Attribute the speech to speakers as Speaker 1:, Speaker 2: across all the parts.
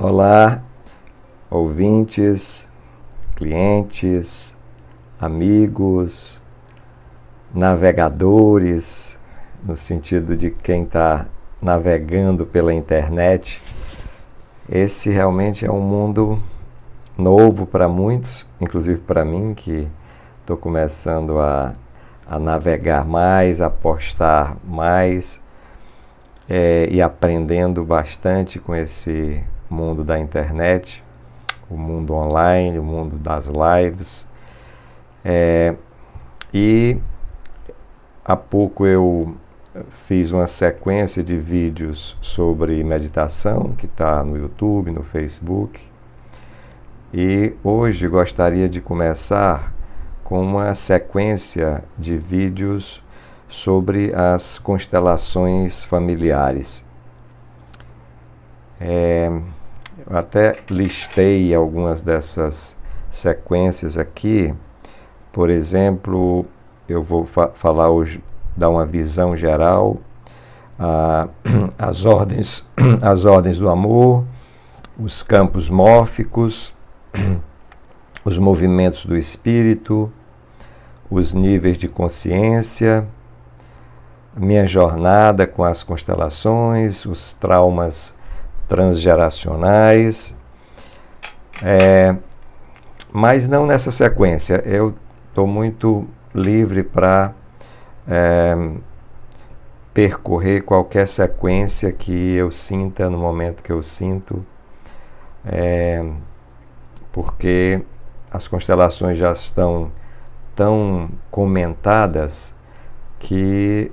Speaker 1: Olá, ouvintes, clientes, amigos, navegadores, no sentido de quem está navegando pela internet. Esse realmente é um mundo novo para muitos, inclusive para mim, que estou começando a navegar mais, a postar mais e aprendendo bastante com esse mundo da internet, o mundo online, o mundo das lives. E há pouco eu fiz uma sequência de vídeos sobre meditação, que está no YouTube, no Facebook. E hoje gostaria de começar com uma sequência de vídeos sobre as constelações familiares. Eu até listei algumas dessas sequências aqui. Por exemplo, eu vou falar hoje, dar uma visão geral, as ordens do amor, os campos mórficos, os movimentos do espírito, os níveis de consciência, minha jornada com as constelações, os traumas transgeracionais, mas não nessa sequência. Eu estou muito livre para percorrer qualquer sequência que eu sinta no momento que eu sinto, porque as constelações já estão tão comentadas que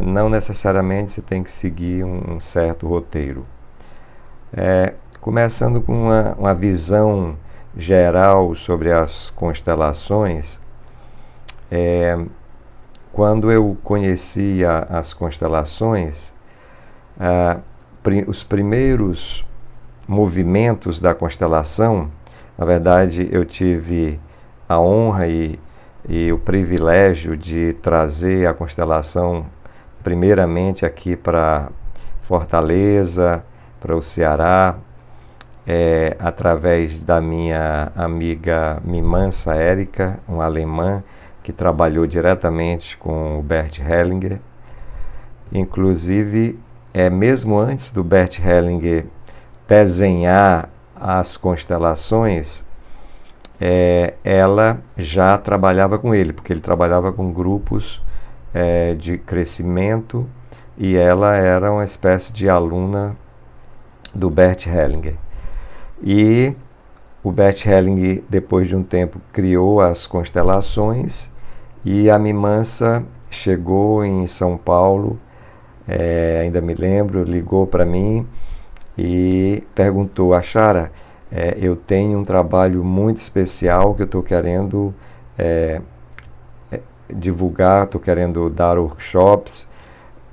Speaker 1: não necessariamente você tem que seguir um certo roteiro. Começando com uma visão geral sobre as constelações, quando eu conhecia as constelações, os primeiros movimentos da constelação, na verdade eu tive a honra e o privilégio de trazer a constelação primeiramente aqui para Fortaleza, para o Ceará, através da minha amiga Mimansa Érica, uma alemã que trabalhou diretamente com o Bert Hellinger. Inclusive, mesmo antes do Bert Hellinger desenhar as constelações, ela já trabalhava com ele, porque ele trabalhava com grupos de crescimento e ela era uma espécie de aluna do Bert Hellinger. E o Bert Hellinger, depois de um tempo, criou as constelações e a Mimansa chegou em São Paulo, ainda me lembro, ligou para mim e perguntou: Achara, eu tenho um trabalho muito especial que eu estou querendo divulgar, estou querendo dar workshops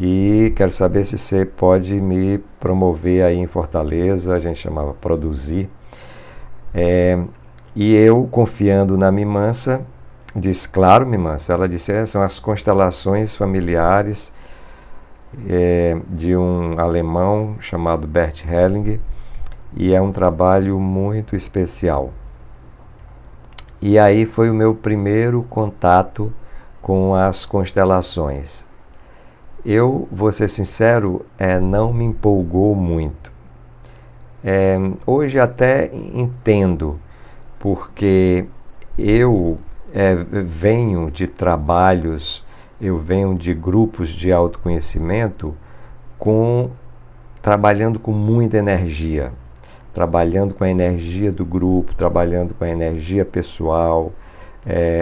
Speaker 1: e quero saber se você pode me promover aí em Fortaleza. A gente chamava produzir. E eu, confiando na Mimansa, disse: claro, Mimansa. Ela disse: são as constelações familiares de um alemão chamado Bert Hellinger, e é um trabalho muito especial. E aí foi o meu primeiro contato com as constelações. Eu, vou ser sincero, não me empolgou muito. Hoje até entendo, porque eu venho de trabalhos, eu venho de grupos de autoconhecimento trabalhando com muita energia, trabalhando com a energia do grupo, trabalhando com a energia pessoal,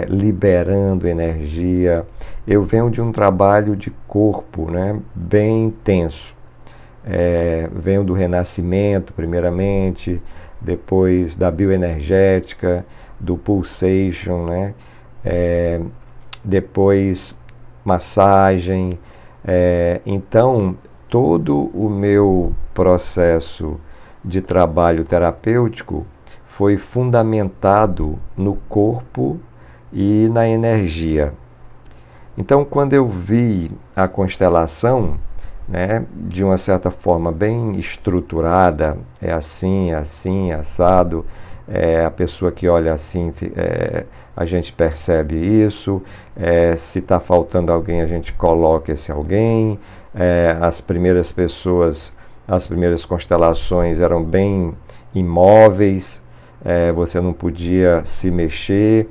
Speaker 1: liberando energia. Eu venho de um trabalho de corpo, né, bem intenso. Venho do renascimento, primeiramente, depois da bioenergética, do pulsation, né, depois massagem. Então, todo o meu processo de trabalho terapêutico foi fundamentado no corpo e na energia. Então, quando eu vi a constelação, né, de uma certa forma bem estruturada, é assim, assado, a pessoa que olha assim, a gente percebe isso, se está faltando alguém, a gente coloca esse alguém, as primeiras pessoas, as primeiras constelações eram bem imóveis, você não podia se mexer,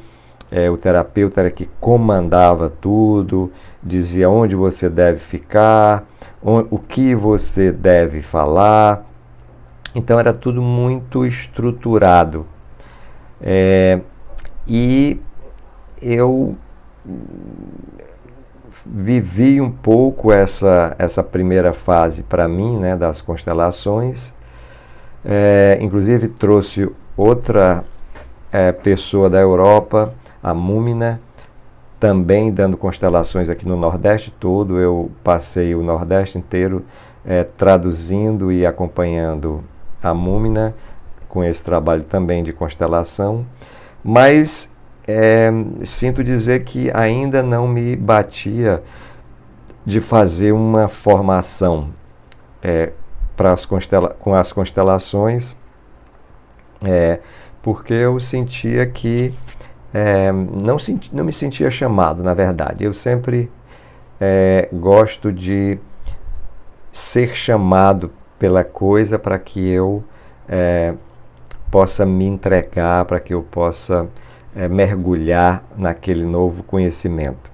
Speaker 1: o terapeuta era que comandava tudo, dizia onde você deve ficar, o que você deve falar. Então era tudo muito estruturado. E eu vivi um pouco essa primeira fase para mim, né, das constelações. Inclusive trouxe outra pessoa da Europa, a Múmina, também dando constelações aqui no Nordeste todo. Eu passei o Nordeste inteiro traduzindo e acompanhando a Múmina com esse trabalho também de constelação, mas sinto dizer que ainda não me batia de fazer uma formação com as constelações, porque eu sentia que não me sentia chamado, na verdade. Eu sempre gosto de ser chamado pela coisa para que eu possa me entregar, para que eu possa mergulhar naquele novo conhecimento.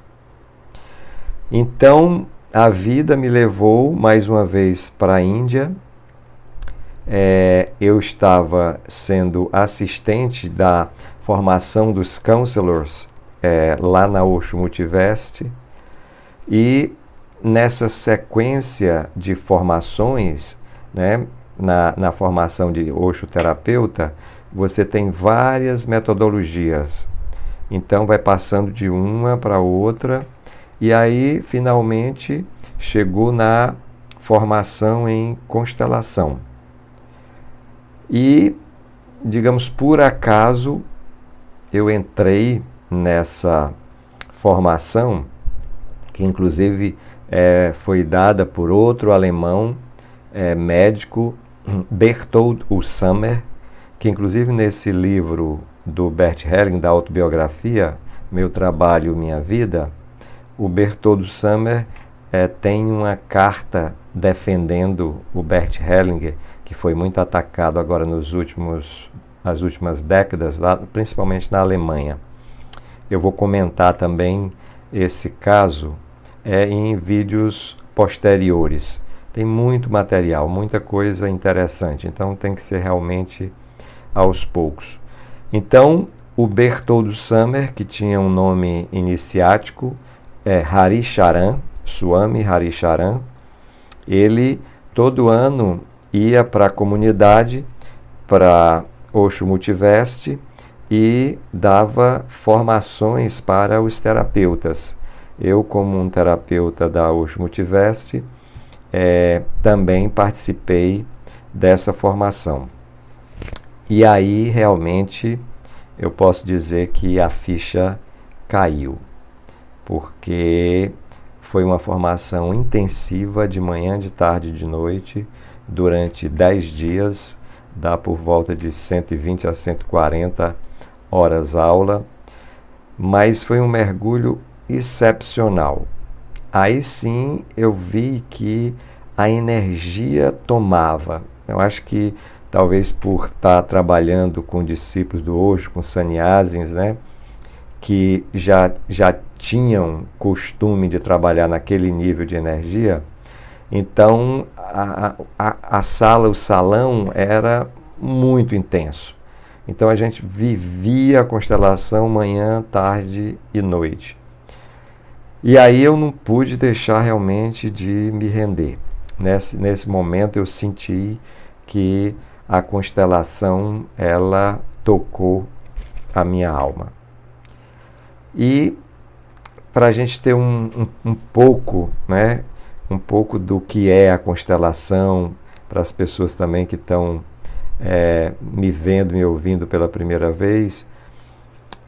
Speaker 1: Então, a vida me levou mais uma vez para a Índia. Eu estava sendo assistente da formação dos counselors lá na Osho Multivest, e nessa sequência de formações, né, na formação de Osho terapeuta, você tem várias metodologias. Então vai passando de uma para outra, e aí finalmente chegou na formação em constelação. E, digamos, por acaso, eu entrei nessa formação, que inclusive foi dada por outro alemão, médico, Berthold Ussamer, que inclusive nesse livro do Bert Helling, da autobiografia, Meu Trabalho, Minha Vida, o Berthold Ussamer tem uma carta defendendo o Bert Hellinger, que foi muito atacado agora nas últimas décadas, principalmente na Alemanha. Eu vou comentar também esse caso em vídeos posteriores. Tem muito material, muita coisa interessante, então tem que ser realmente aos poucos. Então, o Berthold Ussamer, que tinha um nome iniciático, Haricharan, Swami Haricharan, ele todo ano ia para a comunidade, para Osho Multivest, e dava formações para os terapeutas. Eu, como um terapeuta da Osho Multivest, também participei dessa formação. E aí, realmente, eu posso dizer que a ficha caiu, porque foi uma formação intensiva, de manhã, de tarde e de noite, durante 10 dias, dá por volta de 120 a 140 horas aula, mas foi um mergulho excepcional. Aí sim eu vi que a energia tomava. Eu acho que talvez por estar trabalhando com discípulos do Osho, com sannyasis, né, que já tinham costume de trabalhar naquele nível de energia, então a sala, o salão era muito intenso. Então a gente vivia a constelação manhã, tarde e noite. E aí eu não pude deixar realmente de me render. Nesse momento eu senti que a constelação, ela tocou a minha alma. E para a gente ter um pouco, né, um pouco do que é a constelação, para as pessoas também que estão me vendo, me ouvindo pela primeira vez,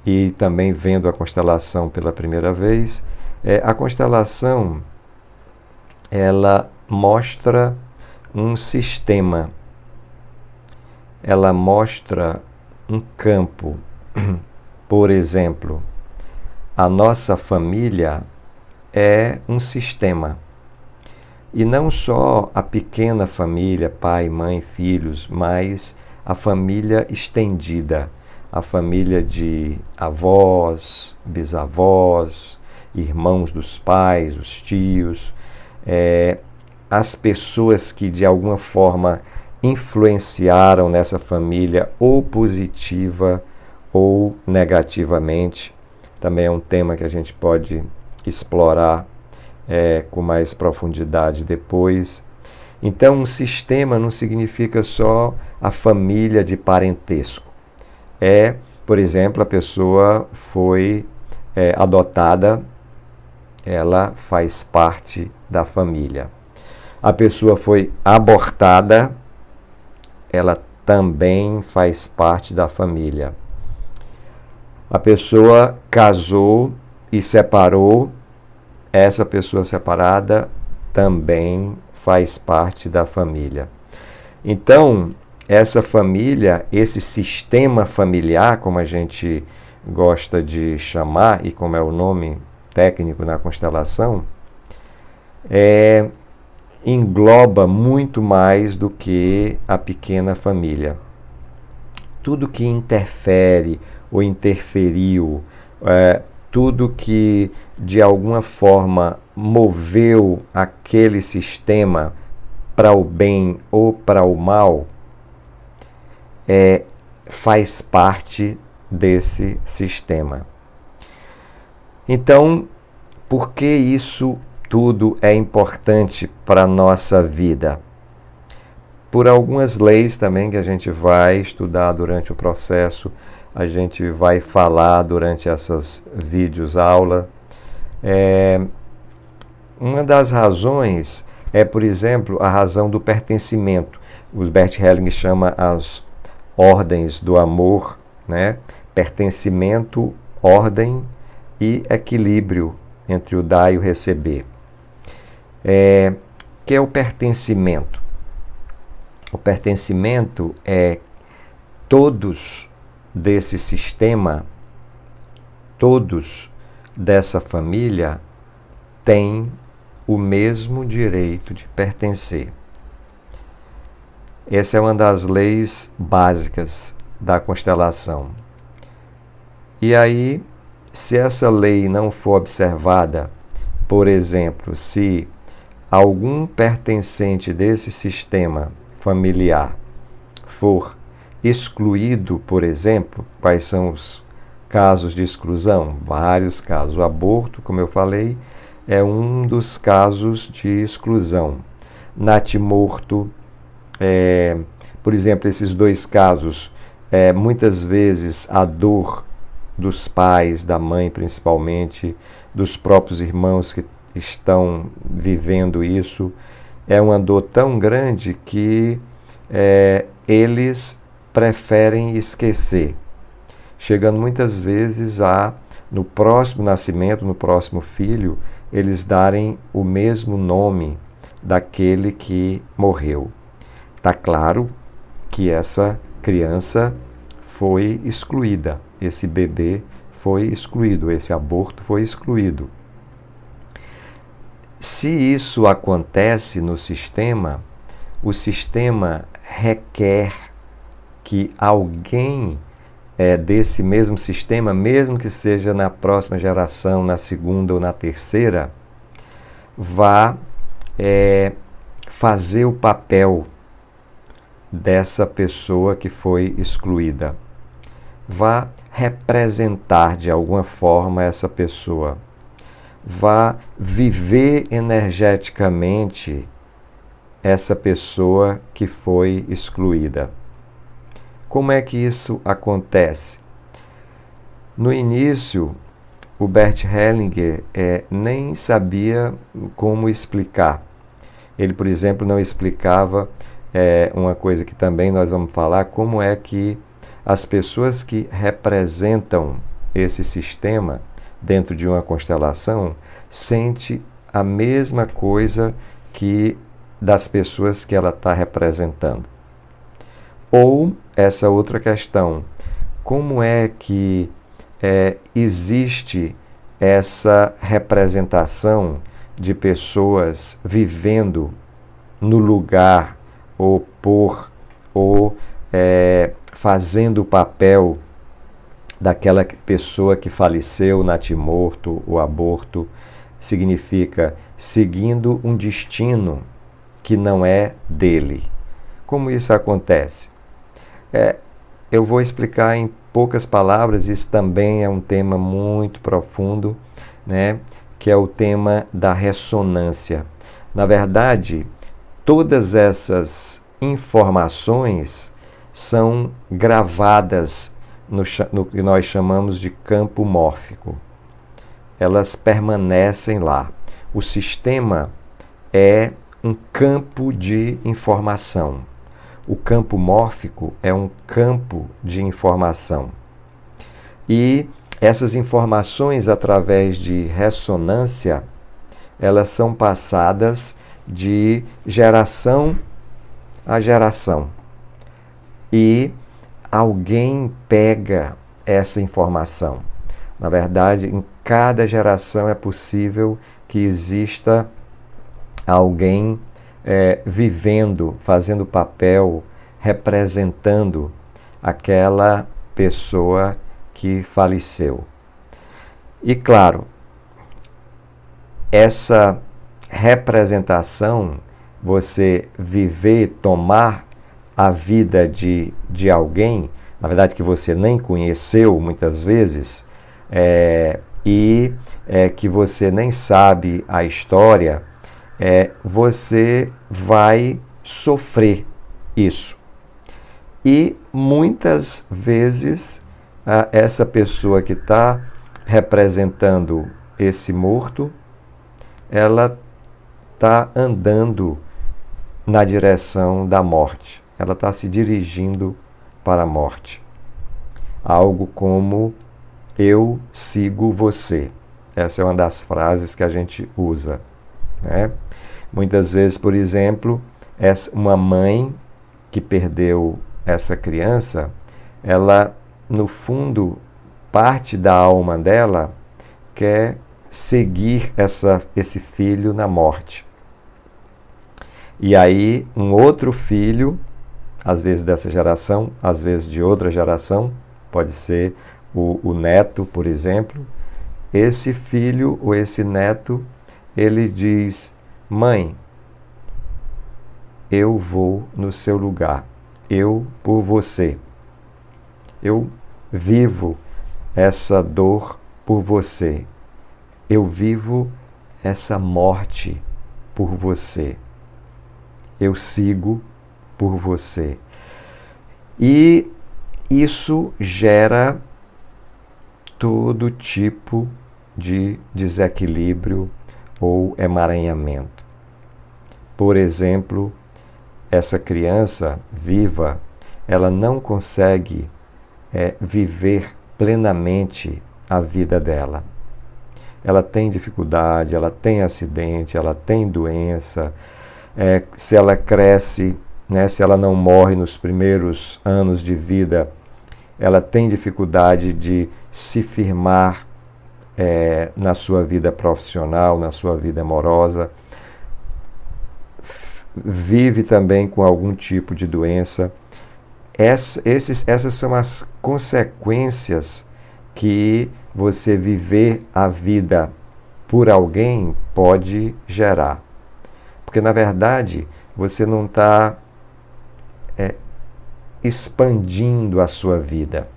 Speaker 1: e também vendo a constelação pela primeira vez, a constelação, ela mostra um sistema, ela mostra um campo. Por exemplo, a nossa família é um sistema. E não só a pequena família, pai, mãe, filhos, mas a família estendida, a família de avós, bisavós, irmãos dos pais, os tios, as pessoas que de alguma forma influenciaram nessa família, ou positiva ou negativamente. Também é um tema que a gente pode explorar com mais profundidade depois. Então, um sistema não significa só a família de parentesco. Por exemplo, a pessoa foi adotada, ela faz parte da família. A pessoa foi abortada, ela também faz parte da família. A pessoa casou e separou, essa pessoa separada também faz parte da família. Então, essa família, esse sistema familiar, como a gente gosta de chamar, e como é o nome técnico na constelação, engloba muito mais do que a pequena família. Tudo que interfere ou interferiu, tudo que de alguma forma moveu aquele sistema para o bem ou para o mal, faz parte desse sistema. Então, por que isso tudo é importante para a nossa vida? Por algumas leis também que a gente vai estudar durante o processo, a gente vai falar durante essas vídeos aula. Uma das razões por exemplo, a razão do pertencimento. O Bert Hellinger chama as ordens do amor, né? Pertencimento, ordem e equilíbrio entre o dar e o receber. Que é o pertencimento? O pertencimento é todos desse sistema, todos dessa família têm o mesmo direito de pertencer. Essa é uma das leis básicas da constelação. E aí, se essa lei não for observada, por exemplo, se algum pertencente desse sistema familiar for excluído, por exemplo, quais são os casos de exclusão? Vários casos. O aborto, como eu falei, é um dos casos de exclusão. Natimorto, por exemplo, esses dois casos, muitas vezes a dor dos pais, da mãe principalmente, dos próprios irmãos que estão vivendo isso, é uma dor tão grande que eles preferem esquecer, chegando muitas vezes no próximo nascimento, no próximo filho, eles darem o mesmo nome daquele que morreu. Está claro que essa criança foi excluída, esse bebê foi excluído, esse aborto foi excluído. Se isso acontece no sistema, o sistema requer que alguém desse mesmo sistema, mesmo que seja na próxima geração, na segunda ou na terceira, vá fazer o papel dessa pessoa que foi excluída. Vá representar de alguma forma essa pessoa. Vá viver energeticamente essa pessoa que foi excluída. Como é que isso acontece? No início, o Bert Hellinger nem sabia como explicar. Ele, por exemplo, não explicava uma coisa que também nós vamos falar, como é que as pessoas que representam esse sistema dentro de uma constelação sentem a mesma coisa que das pessoas que ela está representando. Ou essa outra questão, como é que existe essa representação de pessoas vivendo no lugar ou fazendo o papel daquela pessoa que faleceu, natimorto ou aborto, significa seguindo um destino que não é dele. Como isso acontece? Eu vou explicar em poucas palavras, isso também é um tema muito profundo, né? Que é o tema da ressonância. Na verdade, todas essas informações são gravadas no que nós chamamos de campo mórfico. Elas permanecem lá. O sistema é um campo de informação. O campo mórfico é um campo de informação. E essas informações, através de ressonância, elas são passadas de geração a geração. E alguém pega essa informação. Na verdade, em cada geração é possível que exista alguém vivendo, fazendo papel, representando aquela pessoa que faleceu. E claro, essa representação, você viver, tomar a vida de alguém, na verdade que você nem conheceu muitas vezes, que você nem sabe a história, você vai sofrer isso. E muitas vezes essa pessoa que está representando esse morto, ela está andando na direção da morte. Ela está se dirigindo para a morte. Algo como: eu sigo você. Essa é uma das frases que a gente usa, né? Muitas vezes, por exemplo, uma mãe que perdeu essa criança, ela, no fundo, parte da alma dela quer seguir esse filho na morte. E aí, um outro filho, às vezes dessa geração, às vezes de outra geração, pode ser o neto, por exemplo, esse filho ou esse neto, ele diz: mãe, eu vou no seu lugar, eu por você. Eu vivo essa dor por você. Eu vivo essa morte por você. Eu sigo por você. E isso gera todo tipo de desequilíbrio ou emaranhamento. Por exemplo, essa criança viva, ela não consegue viver plenamente a vida dela. Ela tem dificuldade, ela tem acidente, ela tem doença. Se ela cresce, né, se ela não morre nos primeiros anos de vida, ela tem dificuldade de se firmar na sua vida profissional, na sua vida amorosa. Vive também com algum tipo de doença. Essas são as consequências que você viver a vida por alguém pode gerar. Porque, na verdade, você não está expandindo a sua vida.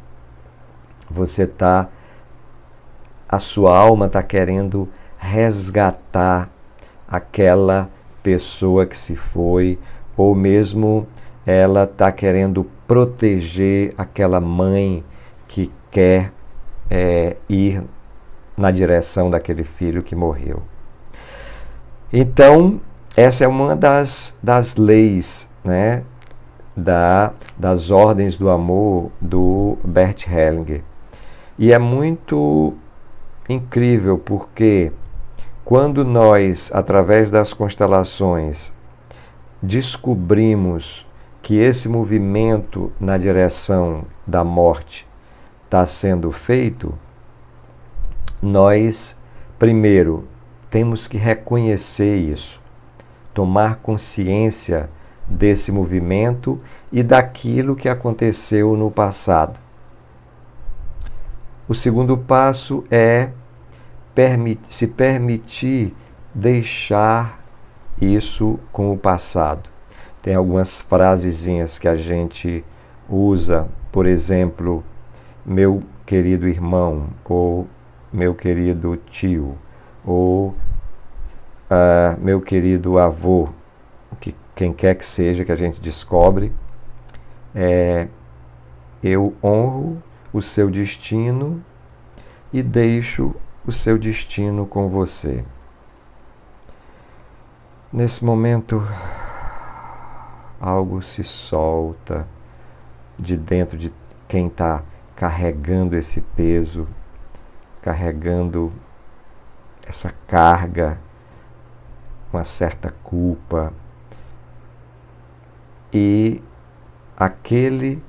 Speaker 1: A sua alma está querendo resgatar aquela pessoa que se foi, ou mesmo ela está querendo proteger aquela mãe que quer ir na direção daquele filho que morreu. Então, essa é uma das leis, né, das ordens do amor do Bert Hellinger. E é muito incrível porque quando nós, através das constelações, descobrimos que esse movimento na direção da morte está sendo feito, nós, primeiro, temos que reconhecer isso, tomar consciência desse movimento e daquilo que aconteceu no passado. O segundo passo é se permitir deixar isso com o passado. Tem algumas frasezinhas que a gente usa, por exemplo, meu querido irmão, ou meu querido tio, ou meu querido avô, quem quer que seja que a gente descobre, eu honro o seu destino e deixo o seu destino com você. Nesse momento, algo se solta de dentro de quem está carregando esse peso, carregando essa carga, uma certa culpa. E aquele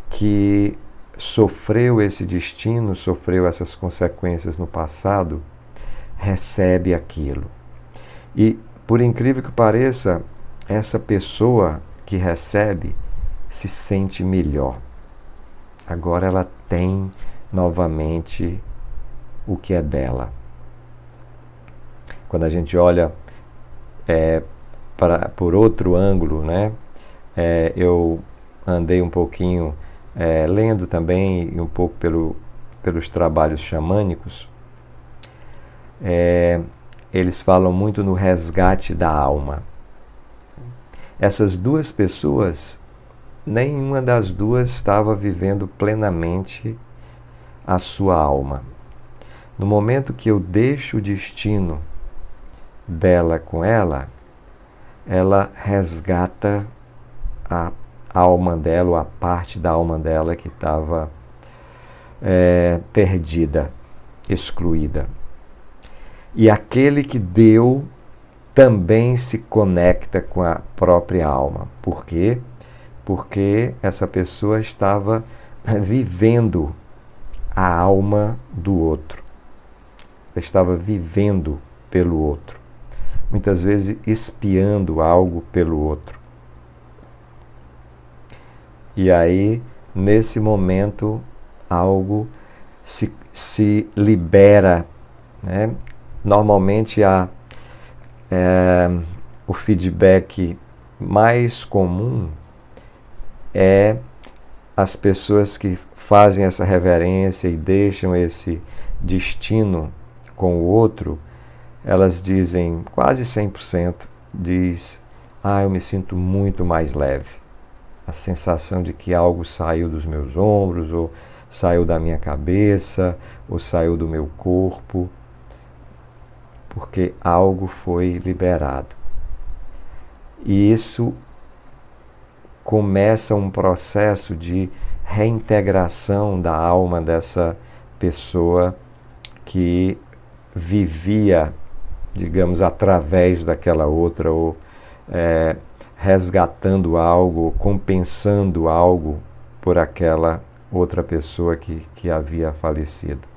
Speaker 1: que sofreu esse destino, sofreu essas consequências no passado, recebe aquilo. E, por incrível que pareça, essa pessoa que recebe se sente melhor. Agora ela tem novamente o que é dela. Quando a gente olha por outro ângulo, né? Eu andei um pouquinho lendo também um pouco pelos trabalhos xamânicos. Eles falam muito no resgate da alma. Essas duas pessoas, nenhuma das duas estava vivendo plenamente a sua alma. No momento que eu deixo o destino dela com ela resgata a alma dela, ou a parte da alma dela que estava perdida, excluída. E aquele que deu também se conecta com a própria alma. Por quê? Porque essa pessoa estava vivendo a alma do outro. Ela estava vivendo pelo outro. Muitas vezes espiando algo pelo outro. E aí, nesse momento, algo se libera, né? Normalmente o feedback mais comum é as pessoas que fazem essa reverência e deixam esse destino com o outro, elas dizem, quase 100%, diz, eu me sinto muito mais leve. A sensação de que algo saiu dos meus ombros, ou saiu da minha cabeça, ou saiu do meu corpo, porque algo foi liberado. E isso começa um processo de reintegração da alma dessa pessoa que vivia, digamos, através daquela outra, ou resgatando algo, compensando algo por aquela outra pessoa que havia falecido.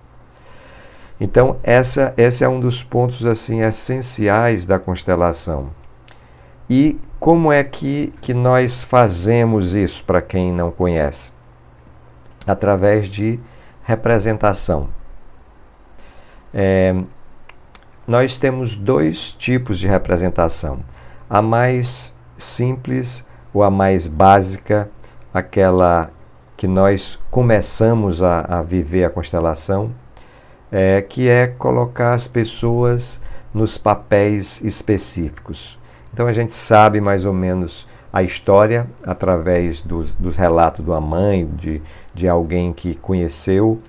Speaker 1: Então, esse é um dos pontos assim essenciais da constelação. E como é que nós fazemos isso, para quem não conhece? Através de representação. Nós temos dois tipos de representação. A mais simples, ou a mais básica, aquela que nós começamos a viver a constelação, que é colocar as pessoas nos papéis específicos. Então a gente sabe mais ou menos a história através dos relatos de uma mãe, de alguém que conheceu,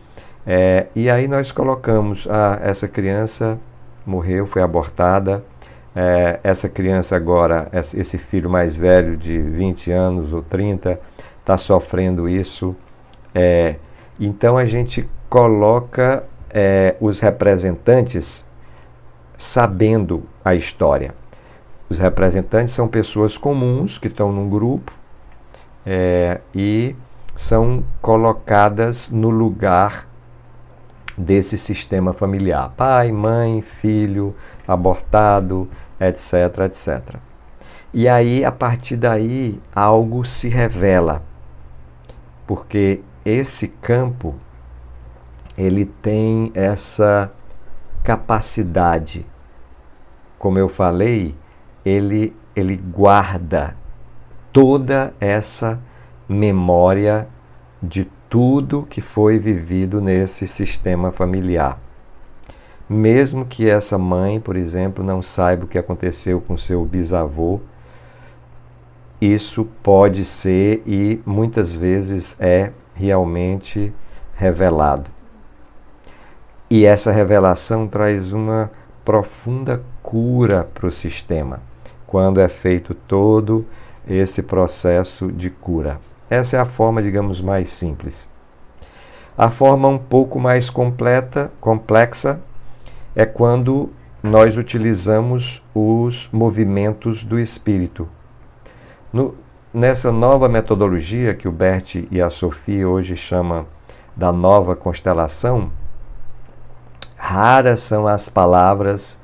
Speaker 1: e aí nós colocamos, essa criança morreu, foi abortada, essa criança agora, esse filho mais velho de 20 anos ou 30, está sofrendo isso. Então a gente coloca os representantes sabendo a história. Os representantes são pessoas comuns que estão num grupo e são colocadas no lugar desse sistema familiar. Pai, mãe, filho, abortado, etc, etc. E aí, a partir daí, algo se revela. Porque esse campo, ele tem essa capacidade. Como eu falei, ele guarda toda essa memória de tudo que foi vivido nesse sistema familiar. Mesmo que essa mãe, por exemplo, não saiba o que aconteceu com seu bisavô, isso pode ser e muitas vezes é realmente revelado. E essa revelação traz uma profunda cura para o sistema, quando é feito todo esse processo de cura. Essa é a forma, digamos, mais simples. A forma um pouco mais complexa é quando nós utilizamos os movimentos do espírito. Nessa nova metodologia que o Bert e a Sophie hoje chamam da nova constelação, raras são as palavras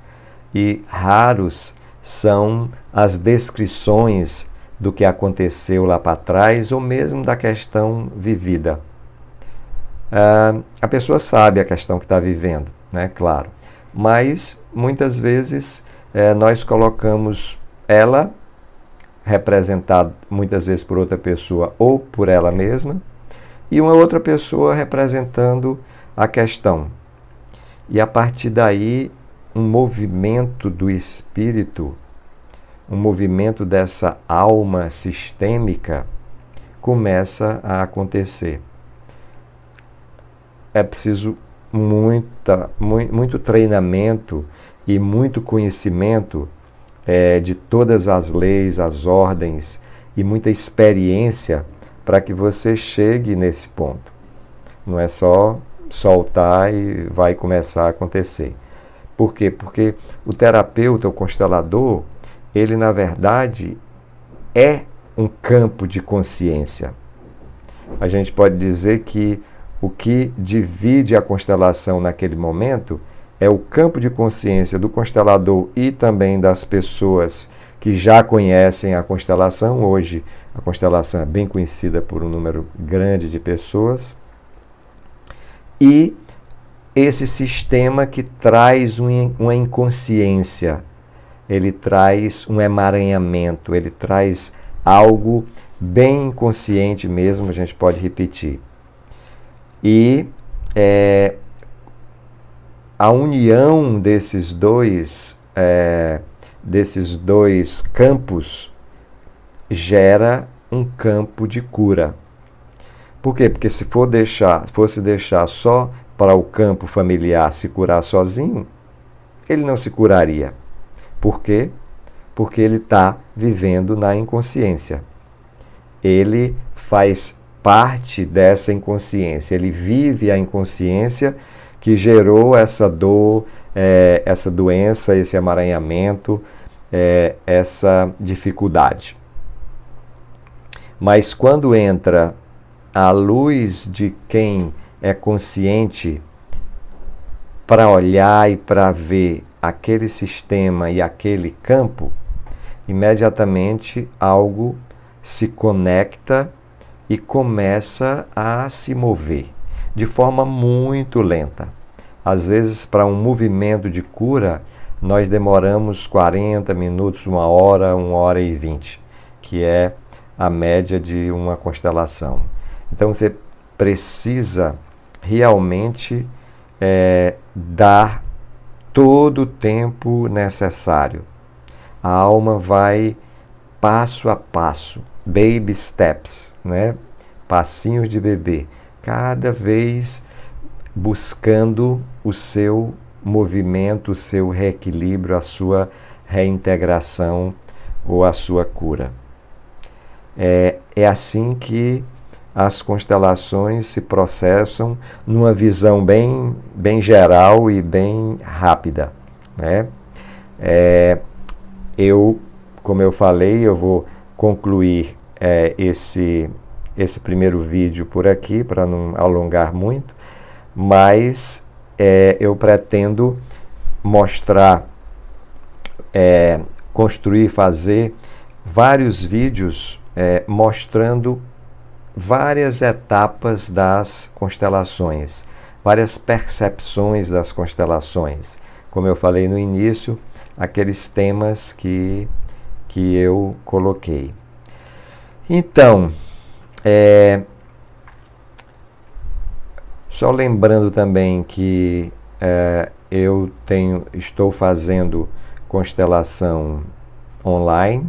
Speaker 1: e raros são as descrições do que aconteceu lá para trás ou mesmo da questão vivida. A pessoa sabe a questão que está vivendo, né? Claro. Mas muitas vezes nós colocamos ela representada muitas vezes por outra pessoa ou por ela mesma, e uma outra pessoa representando a questão. E a partir daí, um movimento do espírito, um movimento dessa alma sistêmica começa a acontecer. É preciso muito treinamento e muito conhecimento de todas as leis, as ordens e muita experiência para que você chegue nesse ponto. Não é só soltar e vai começar a acontecer. Por quê? Porque o terapeuta, o constelador, ele na verdade é um campo de consciência. A gente pode dizer que o que divide a constelação naquele momento é o campo de consciência do constelador e também das pessoas que já conhecem a constelação. Hoje, a constelação é bem conhecida por um número grande de pessoas. E esse sistema que traz uma inconsciência, ele traz um emaranhamento, ele traz algo bem inconsciente mesmo, a gente pode repetir. E a união desses dois campos gera um campo de cura. Por quê? Porque se fosse deixar só para o campo familiar se curar sozinho, ele não se curaria. Por quê? Porque ele está vivendo na inconsciência. Ele faz parte dessa inconsciência, ele vive a inconsciência que gerou essa dor, essa doença, esse emaranhamento, essa dificuldade. Mas quando entra a luz de quem é consciente para olhar e para ver aquele sistema e aquele campo, imediatamente algo se conecta e começa a se mover de forma muito lenta. Às vezes, para um movimento de cura, nós demoramos 40 minutos, 1 hora e 20, que é a média de uma constelação. Então, você precisa realmente dar todo o tempo necessário. A alma vai passo a passo, baby steps, né? Passinhos de bebê, cada vez buscando o seu movimento, o seu reequilíbrio, a sua reintegração ou a sua cura. É assim que as constelações se processam numa visão bem geral e bem rápida, né? Eu como eu falei, eu vou concluir esse primeiro vídeo por aqui, para não alongar muito, mas eu pretendo mostrar, construir, fazer vários vídeos mostrando várias etapas das constelações, várias percepções das constelações. Como eu falei no início, aqueles temas que eu coloquei. Então, só lembrando também que eu estou fazendo constelação online.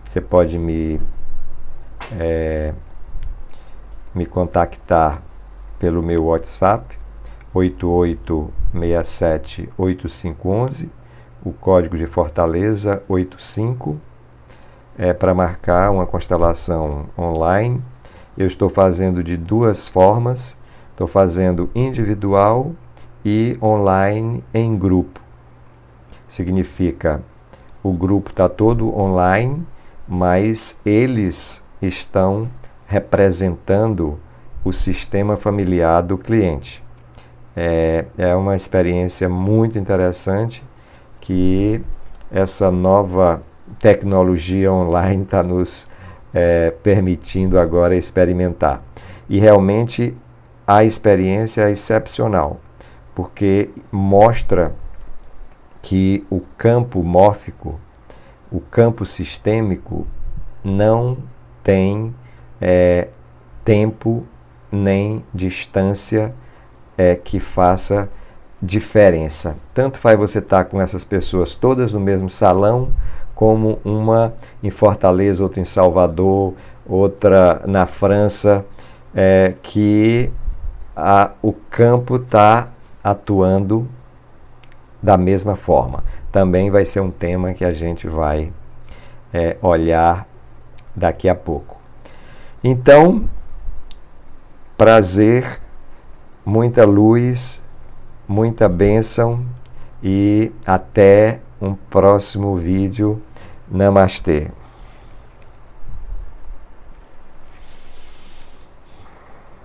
Speaker 1: Você pode me contactar pelo meu WhatsApp 88678511, o código de Fortaleza 85, para marcar uma constelação online. Eu estou fazendo de duas formas, estou fazendo individual e online em grupo. Significa, o grupo está todo online, mas eles estão representando o sistema familiar do cliente. É uma experiência muito interessante que essa nova tecnologia online está nos permitindo agora experimentar. E realmente a experiência é excepcional, porque mostra que o campo mórfico, o campo sistêmico, não tem tempo nem distância que faça diferença. Tanto faz você estar com essas pessoas todas no mesmo salão, como uma em Fortaleza, outra em Salvador, outra na França, que o campo está atuando da mesma forma. Também vai ser um tema que a gente vai olhar daqui a pouco. Então, prazer, muita luz, muita bênção e até um próximo vídeo. Namastê.